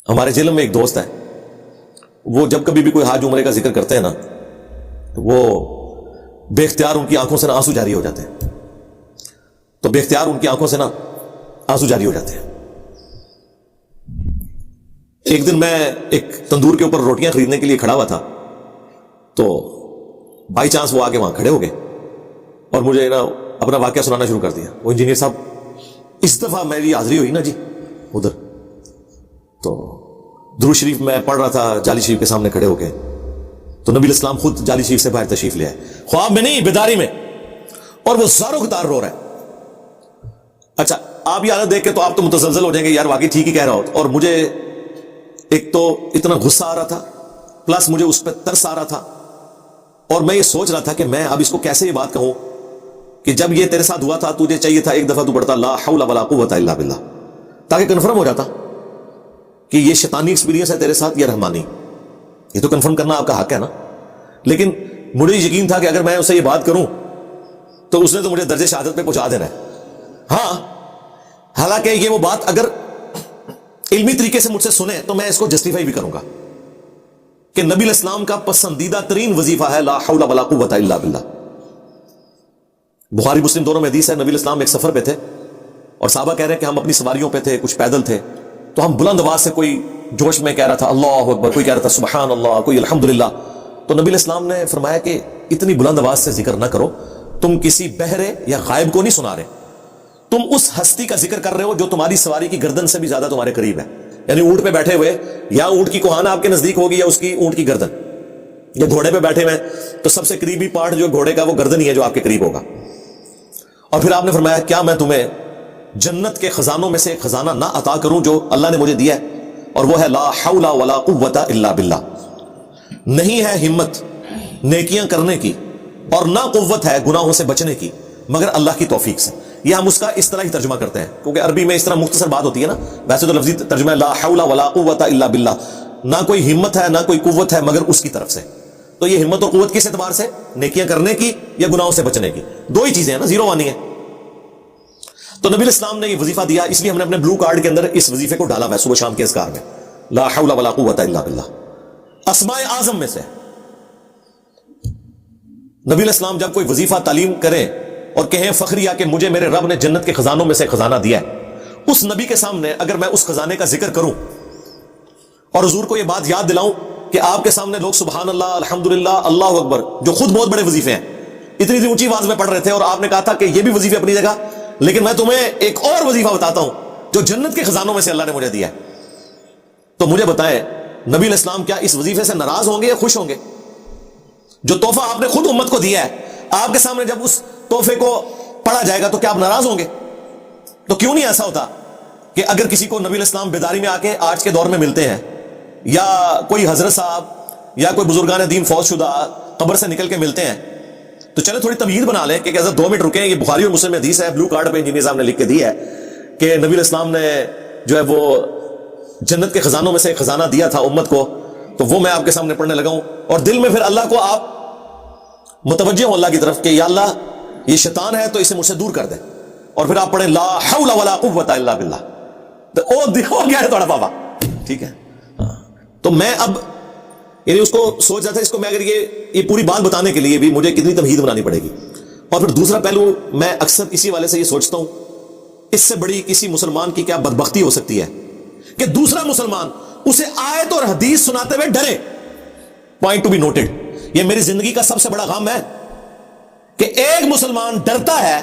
ہمارے جیل میں ایک دوست ہے، وہ جب کبھی بھی کوئی حج عمرے کا ذکر کرتے ہیں نا، وہ بے اختیار ان کی آنکھوں سے نا آنسو جاری ہو جاتے ہیں، تو بے اختیار ان کی آنکھوں سے نا آنسو جاری ہو جاتے ہیں۔ ایک دن میں ایک تندور کے اوپر روٹیاں خریدنے کے لیے کھڑا ہوا تھا، تو بائی چانس وہ آگے وہاں کھڑے ہو گئے اور مجھے نا اپنا واقعہ سنانا شروع کر دیا۔ وہ انجینئر صاحب، اس دفعہ میری حاضری ہوئی نا جی ادھر، تو درود شریف میں پڑھ رہا تھا جالی شریف کے سامنے کھڑے ہو کے، تو نبی الاسلام خود جالی شریف سے باہر تشریف لے آئے، خواب میں نہیں بیداری میں، اور وہ زاروں قطار رو رہا ہے۔ اچھا، آپ یہ حالت دیکھ کے تو آپ تو متزلزل ہو جائیں گے، یار واقعی ٹھیک ہی کہہ رہا ہو، اور مجھے ایک تو اتنا غصہ آ رہا تھا، پلس مجھے اس پہ ترس آ رہا تھا، اور میں یہ سوچ رہا تھا کہ میں اب اس کو کیسے یہ بات کہوں کہ جب یہ تیرے ساتھ ہوا تھا تجھے چاہیے تھا ایک دفعہ تو پڑھتا لا حول ولا قوت الا باللہ، تاکہ کنفرم ہو جاتا کہ یہ شیطانی ایکسپیرینس ہے تیرے ساتھ یا رحمانی۔ یہ تو کنفرم کرنا آپ کا حق ہے نا، لیکن مجھے یقین تھا کہ اگر میں اسے یہ بات کروں تو اس نے تو مجھے درجے شہادت پہ پہنچا دینا ہے۔ ہاں، حالانکہ یہ وہ بات اگر علمی طریقے سے مجھ سے سنے تو میں اس کو جسٹیفائی بھی کروں گا کہ نبی الاسلام کا پسندیدہ ترین وظیفہ ہے لا حول ولا قوت الا باللہ۔ بخاری مسلم دونوں میں حدیث ہے، نبی الاسلام ایک سفر پہ تھے اور صحابہ کہہ رہے ہیں کہ ہم اپنی سواریوں پہ تھے، کچھ پیدل تھے، تو ہم بلند آواز سے، کوئی جوش میں کہہ رہا تھا اللہ اکبر، کوئی کہہ رہا تھا سبحان اللہ، کوئی الحمدللہ، تو نبی الاسلام نے فرمایا کہ اتنی بلند آواز سے ذکر نہ کرو، تم کسی بہرے یا غائب کو نہیں سنا رہے، تم اس ہستی کا ذکر کر رہے ہو جو تمہاری سواری کی گردن سے بھی زیادہ تمہارے قریب ہے، یعنی اونٹ پہ بیٹھے ہوئے، یا اونٹ کی کوہان آپ کے نزدیک ہوگی یا اس کی اونٹ کی گردن، یا گھوڑے پہ بیٹھے ہوئے تو سب سے قریبی پارٹ جو گھوڑے کا وہ گردن ہی ہے جو آپ کے قریب ہوگا۔ اور پھر آپ نے فرمایا کیا میں تمہیں جنت کے خزانوں میں سے ایک خزانہ نہ عطا کروں جو اللہ نے مجھے دیا ہے، اور وہ ہے لا حول ولا قوت الا باللہ۔ نہیں ہے ہمت نیکیاں کرنے کی اور نہ قوت ہے گناہوں سے بچنے کی مگر اللہ کی توفیق سے۔ یہ ہم اس کا اس طرح ہی ترجمہ کرتے ہیں کیونکہ عربی میں اس طرح مختصر بات ہوتی ہے نا، ویسے تو لفظی ترجمہ ہے لا حول ولا قوت الا باللہ، نہ کوئی ہمت ہے نہ کوئی قوت ہے مگر اس کی طرف سے۔ تو یہ ہمت اور قوت کس اعتبار سے؟ نیکیاں کرنے کی یا گناہوں سے بچنے کی، دو ہی چیزیں ہیں نا، زیرو وانی ہے۔ تو نبی الاسلام نے یہ وظیفہ دیا، اس لیے ہم نے اپنے بلو کارڈ کے اندر اس وظیفے کو ڈالا ہوا ہے صبح شام کے اذکار میں، لا حول ولا قوت الا باللہ۔ اسماء اعظم میں سے نبی الاسلام جب کوئی وظیفہ تعلیم کریں اور کہیں فخریہ کہ مجھے میرے رب نے جنت کے خزانوں میں سے خزانہ دیا ہے، اس نبی کے سامنے اگر میں اس خزانے کا ذکر کروں اور حضور کو یہ بات یاد دلاؤں کہ آپ کے سامنے لوگ سبحان اللہ، الحمدللہ، اللہ اکبر، جو خود بہت بڑے وظیفے ہیں، اتنی اونچی آواز میں پڑھ رہے تھے، اور آپ نے کہا تھا کہ یہ بھی وظیفے اپنی جگہ، لیکن میں تمہیں ایک اور وظیفہ بتاتا ہوں جو جنت کے خزانوں میں سے اللہ نے مجھے دیا ہے، تو مجھے بتائیں نبی الاسلام کیا اس وظیفے سے ناراض ہوں گے یا خوش ہوں گے؟ جو تحفہ آپ نے خود امت کو دیا ہے، آپ کے سامنے جب اس تحفے کو پڑھا جائے گا تو کیا آپ ناراض ہوں گے؟ تو کیوں نہیں ایسا ہوتا کہ اگر کسی کو نبی الاسلام بیداری میں آ کے آج کے دور میں ملتے ہیں، یا کوئی حضرت صاحب یا کوئی بزرگان دین فوت شدہ قبر سے نکل کے ملتے ہیں، تو چلے تھوڑی تمہید بنا لیں کہ حضرت 2 منٹ رکیں، یہ بخاری اور مسلم میں حدیث ہے، بلو کارڈ پہ انجینئر صاحب نے لکھ کے دی ہے کہ نبی الاسلام نے جو ہے وہ جنت کے خزانوں میں سے ایک خزانہ دیا تھا امت کو، تو وہ میں آپ کے سامنے پڑھنے لگا ہوں، اور دل میں پھر اللہ کو آپ متوجہ ہوں اللہ کی طرف کہ یا اللہ یہ شیطان ہے تو اسے مجھ سے دور کر دے، اور پھر آپ پڑھیں لا حول ولا قوت الا باللہ، تو او دیکھو کیا ہے تھوڑا بابا، ٹھیک ہے۔ تو میں اب یعنی اس کو سوچ رہا تھا اس کو میں اگر یہ پوری بات بتانے کے لیے بھی مجھے کتنی تمہید بنانی پڑے گی، اور پھر دوسرا پہلو میں اکثر اسی والے سے یہ سوچتا ہوں، اس سے بڑی کسی مسلمان کی کیا بدبختی ہو سکتی ہے کہ دوسرا مسلمان اسے آیت اور حدیث سناتے ہوئے ڈرے۔ پوائنٹ ٹو بی نوٹڈ، یہ میری زندگی کا سب سے بڑا غم ہے کہ ایک مسلمان ڈرتا ہے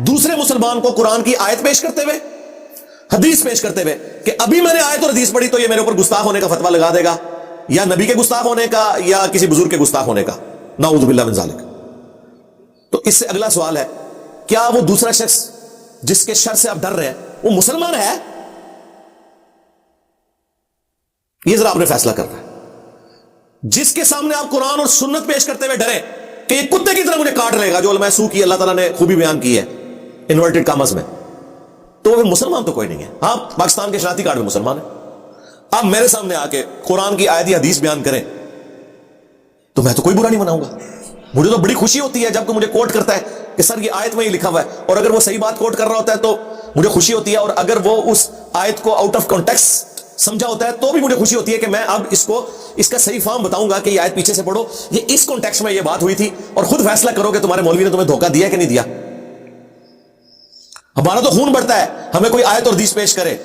دوسرے مسلمان کو قرآن کی آیت پیش کرتے ہوئے، حدیث پیش کرتے ہوئے، کہ ابھی میں نے آیت اور حدیث پڑھی تو یہ میرے اوپر گستاخ ہونے کا فتویٰ لگا دے گا، یا نبی کے گستاخ ہونے کا یا کسی بزرگ کے گستاخ ہونے کا، نعوذ باللہ من ذالک۔ تو اس سے اگلا سوال ہے، کیا وہ دوسرا شخص جس کے شر سے آپ ڈر رہے ہیں وہ مسلمان ہے؟ یہ ذرا آپ نے فیصلہ کرنا ہے۔ جس کے سامنے آپ قرآن اور سنت پیش کرتے ہوئے ڈریں کہ یہ کتے کی طرح مجھے کاٹ لے گا، جو علماء سو کی اللہ تعالیٰ نے خوبی بیان کی ہے انورٹڈ کامز میں، تو وہ مسلمان تو کوئی نہیں ہے۔ ہاں، پاکستان کے شناختی کارڈ میں مسلمان ہے۔ آپ میرے سامنے آ کے قرآن کی آیت یا حدیث بیان کریں تو میں تو کوئی برا نہیں مناؤں گا، مجھے تو بڑی خوشی ہوتی ہے جب کوئی مجھے کوٹ کرتا ہے کہ سر یہ آیت میں ہی لکھا ہوا ہے، اور اگر وہ صحیح بات کوٹ کر رہا ہوتا ہے تو مجھے خوشی ہوتی ہے، اور اگر وہ اس آیت کو آؤٹ آف کانٹیکسٹ سمجھا ہوتا ہے تو بھی مجھے خوشی ہوتی ہے کہ میں اب اس کو اس کا صحیح فارم بتاؤں گا کہ یہ آیت پیچھے سے پڑھو، یہ اس کانٹیکسٹ میں یہ بات ہوئی تھی، اور خود فیصلہ کرو کہ تمہارے مولوی نے تمہیں دھوکہ دیا کہ نہیں دیا۔ ہمارا تو خون بڑھتا ہے ہمیں کوئی آیت اور حدیث پیش کرے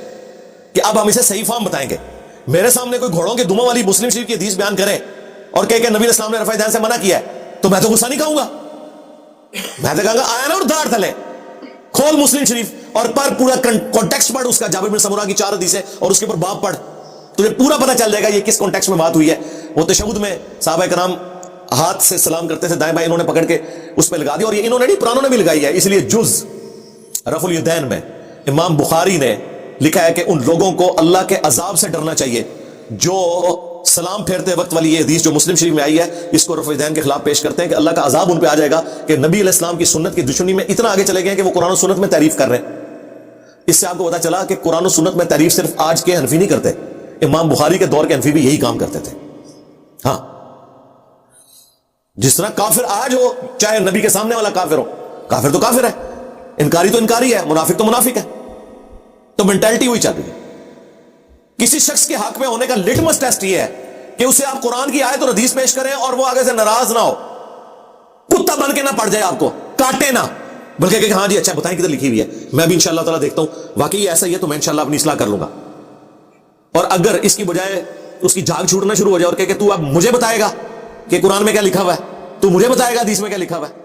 کہ اب ہم اسے صحیح فارم بتائیں گے۔ میرے سامنے کوئی گھوڑوں کے دموں والی مسلم شریف کی حدیث بیان کرے اور کہے کہ نبی علیہ السلام نے رفع دین سے منع کیا ہے، تو میں تو غصہ نہیں کھاؤں گا، میں تو کہوں گا آیا نا اور دھاڑ تلے کھول مسلم شریف اور پر پورا کانٹیکسٹ پڑھ اس کا، جابر بن سمرہ کی 4 حدیثیں اور اس کے اوپر باب پڑھ، تجھے پورا پتہ چل جائے گا یہ کس کانٹیکسٹ میں بات ہوئی ہے۔ وہ تشہد میں صحابہ کرام ہاتھ سے سلام کرتے تھے دائیں بائیں، انہوں نے پکڑ کے اس پہ لگا دی، اور یہ انہوں نے نہیں پرانوں نے بھی لگائی ہے۔ اس لیے جز رفع الیدین میں امام بخاری نے لکھا ہے کہ ان لوگوں کو اللہ کے عذاب سے ڈرنا چاہیے جو سلام پھیرتے وقت والی یہ حدیث جو مسلم شریف میں آئی ہے اس کو رفع الیدین کے خلاف پیش کرتے ہیں کہ اللہ کا عذاب ان پہ آ جائے گا کہ نبی علیہ السلام کی سنت کی دشمنی میں اتنا آگے چلے گئے کہ وہ قرآن و سنت میں تعریف کر رہے ہیں۔ اس سے آپ کو پتا چلا کہ قرآن و سنت میں تعریف صرف آج کے حنفی نہیں کرتے، امام بخاری کے دور کے حنفی بھی یہی کام کرتے تھے۔ ہاں، جس طرح کافر آج ہو چاہے نبی کے سامنے والا کافر ہو، کافر تو کافر ہے، انکاری تو انکاری ہے، منافق تو منافق ہے، تو مینٹالٹی وہی چل رہی ہے۔ کسی شخص کے حق میں ہونے کا لٹمس ٹیسٹ یہ ہے کہ اسے آپ قرآن کی آیت اور حدیث پیش کریں اور وہ آگے سے ناراض نہ ہو، کتا بن کے نہ پڑ جائے، آپ کو کاٹے نہ، بلکہ کہ ہاں جی اچھا بتائیں کدھر لکھی ہوئی ہے، میں بھی انشاءاللہ تعالیٰ دیکھتا ہوں واقعی ایسا ہی ہے تو میں انشاءاللہ اپنی اصلاح کر لوں گا۔ اور اگر اس کی بجائے اس کی جھاگ چھوٹنا شروع ہو جائے اور کہ تو اب مجھے بتائے گا کہ قرآن میں کیا لکھا ہوا ہے، تو مجھے بتائے گا حدیث میں کیا لکھا ہوا ہے،